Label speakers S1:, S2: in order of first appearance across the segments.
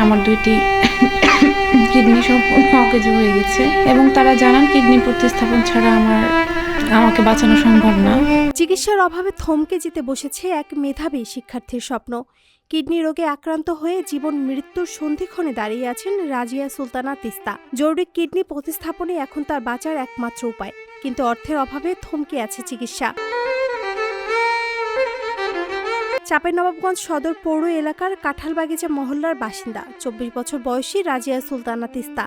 S1: আমার দুইটি কিডনি সম্পূর্ণ অকেজো হয়ে গেছে এবং তারা জানান কিডনি প্রতিস্থাপন ছাড়া আমাকে বাঁচানো সম্ভব না।
S2: চিকিৎসার অভাবে থমকে যেতে বসেছে এক মেধাবী শিক্ষার্থীর স্বপ্ন। কিডনি রোগে আক্রান্ত হয়ে জীবন মৃত্যুর সন্ধিক্ষণে দাঁড়িয়ে আছেন রাজিয়া সুলতানা তিস্তা। জরুরি কিডনি প্রতিস্থাপনে এখন তার বাঁচার একমাত্র উপায়, কিন্তু অর্থের অভাবে থমকে আছে চিকিৎসা। চাঁপাইনবাবগঞ্জ সদর পৌর এলাকার কাঁঠালবাগিচা মহল্লার বাসিন্দা ২৪ বছর বয়সী রাজিয়া সুলতানা তিস্তা।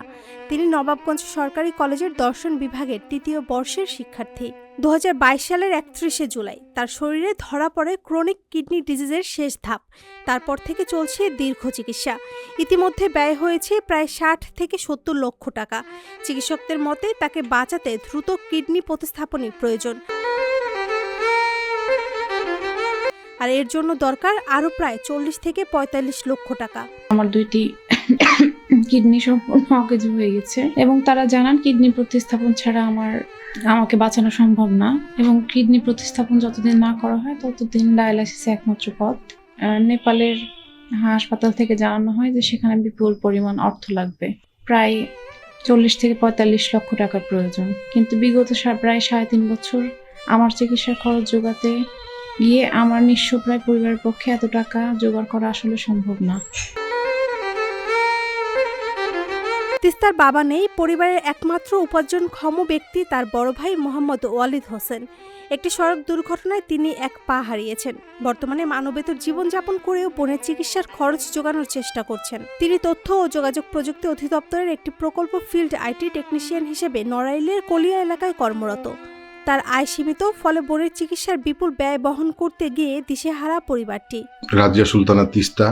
S2: তিনি নবাবগঞ্জ সরকারি কলেজের দর্শন বিভাগের ৩য় বর্ষের শিক্ষার্থী। ২০২২ সালের ৩১ জুলাই তার শরীরে ধরা পড়ে ক্রনিক কিডনি ডিজিজের শেষ ধাপ। তারপর থেকে চলছে দীর্ঘ চিকিৎসা। ইতিমধ্যে ব্যয় হয়েছে প্রায় ৬০ থেকে ৭০ লক্ষ টাকা। চিকিৎসকদের মতে তাকে বাঁচাতে দ্রুত কিডনি প্রতিস্থাপনের প্রয়োজন, আর এর জন্য দরকার আরও প্রায় ৪০ থেকে ৪৫ লক্ষ টাকা।
S1: আমার দুইটি কিডনি সম্পূর্ণ অকেজো হয়ে গেছে এবং তারা জানান কিডনি প্রতিস্থাপন ছাড়া আমাকে বাঁচানো সম্ভব না এবং কিডনি প্রতিস্থাপন যতদিন না করা হয় ততদিন ডায়ালাইসিসে একমাত্র পথ। নেপালের হাসপাতাল থেকে জানানো হয় যে সেখানে বিপুল পরিমাণ অর্থ লাগবে, প্রায় ৪০ থেকে ৪৫ লক্ষ টাকার প্রয়োজন। কিন্তু বিগত প্রায় ৩.৫ বছর আমার চিকিৎসার খরচ জোগাতে গিয়ে আমার নিঃস্ব প্রায় পরিবারের পক্ষে এত টাকা জোগাড় করা আসলে সম্ভব না।
S2: তিস্তার বাবা নেই, পরিবারের একমাত্র উপার্জনক্ষম ব্যক্তি তার বড় ভাই মোহাম্মদ ওয়ালিদ হোসেন। একটি সড়ক দুর্ঘটনায় তিনি এক পা হারিয়েছেন। বর্তমানে মানবেতর জীবনযাপন করেও বোনের চিকিৎসার খরচ জোগানোর চেষ্টা করছেন। তিনি তথ্য ও যোগাযোগ প্রযুক্তি অধিদপ্তরের একটি প্রকল্প ফিল্ড আইটি টেকনিশিয়ান হিসেবে নড়াইলের কলিয়া এলাকায় কর্মরত। তার আয় সীমিত, ফলে বোনের চিকিৎসার বিপুল ব্যয় বহন করতে গিয়ে দিশেহারা পরিবারটি।
S3: রাজিয়া সুলতানা তিস্তা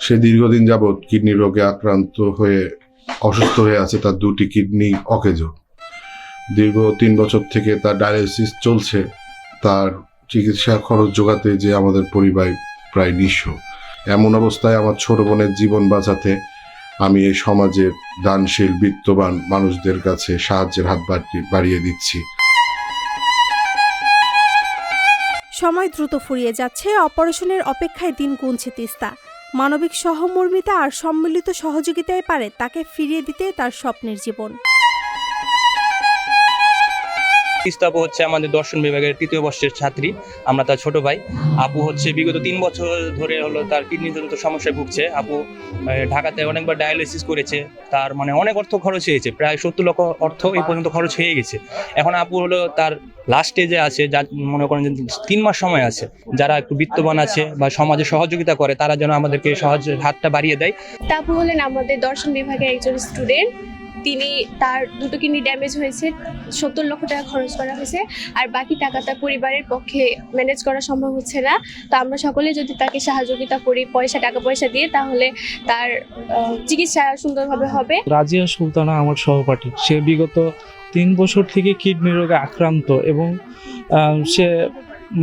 S3: সে দীর্ঘদিন যাবৎ কিডনি রোগে আক্রান্ত হয়ে অসুস্থ হয়ে আছে। তার দুটি কিডনি অকেজো। দীর্ঘ ৩ বছর থেকে তার ডায়ালিসিস চলছে। তার চিকিৎসার খরচ জোগাতে যে আমাদের পরিবার প্রায় নিঃস্ব। এমন অবস্থায় আমার ছোট বোনের জীবন বাঁচাতে আমি এই সমাজের দানশীল বিত্তবান মানুষদের কাছে সাহায্যের হাত বাড়িয়ে দিচ্ছি।
S2: সময় দ্রুত ফুরিয়ে যাচ্ছে, অপারেশনের অপেক্ষায় দিন গুনছে তিস্তা। মানবিক সহমর্মিতা আর সম্মিলিত সহযোগিতায় পারে তাকে ফিরিয়ে দিতে তার স্বপ্নের জীবন।
S4: তিস্তা আপু হচ্ছে আমাদের দর্শন বিভাগের ৩য় বর্ষের ছাত্রী। আমরা তার ছোট ভাই। আপু হচ্ছে বিগত ৩ বছর ধরে তার কিডনিজনিত সমস্যায় ভুগছে। আপু ঢাকাতে অনেকবার ডায়ালিসিস করেছে। তার অনেক অর্থ খরচ হয়েছে, প্রায় ৭০ লক্ষ অর্থ এই পর্যন্ত খরচ হয়ে গেছে। এখন আপু তার লাস্ট স্টেজে আছে, যার মনে করেন যে ৩ মাস সময় আছে। যারা একটু বিত্তবান আছে বা সমাজে সহযোগিতা করে তারা যেন আমাদেরকে সহজে হাতটা বাড়িয়ে দেয়।
S5: আপু হলেন আমাদের দর্শন বিভাগের একজন স্টুডেন্ট। তার দুটো কিডনি ড্যামেজ হয়েছে, ৭০ লক্ষ টাকা খরচ করা হয়েছে, আর বাকি টাকাটা পরিবারের পক্ষে ম্যানেজ করা সম্ভব হচ্ছে না। তো আমরা সকলে যদি তাকে সহযোগিতা করি টাকা পয়সা দিয়ে, তাহলে তার চিকিৎসা সুন্দরভাবে হবে।
S6: রাজিয়া সুলতানা আমার সহপাঠী। সে বিগত ৩ বছর থেকে কিডনি রোগে আক্রান্ত এবং সে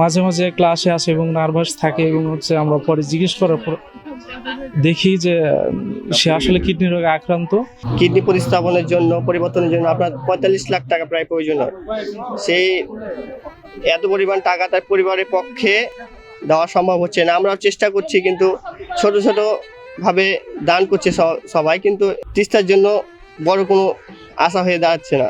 S6: মাঝে মাঝে ক্লাসে আসে এবং নার্ভাস থাকে এবং আমরা পরে জিজ্ঞেস করার পর দেখি যে সে আসলে কিডনি রোগে আক্রান্ত।
S7: কিডনি প্রতিস্থাপনের জন্য, পরিবর্তনের জন্য আপনার ৪৫ লাখ টাকা প্রায় প্রয়োজন হয়। সেই এত পরিমাণ টাকা তার পরিবারের পক্ষে দেওয়া সম্ভব হচ্ছে না। আমরাও চেষ্টা করছি, কিন্তু ছোট ছোট ভাবে দান করছে সবাই, কিন্তু তিস্তার জন্য বড় কোনো আশা হয়ে দাঁড়াচ্ছে না।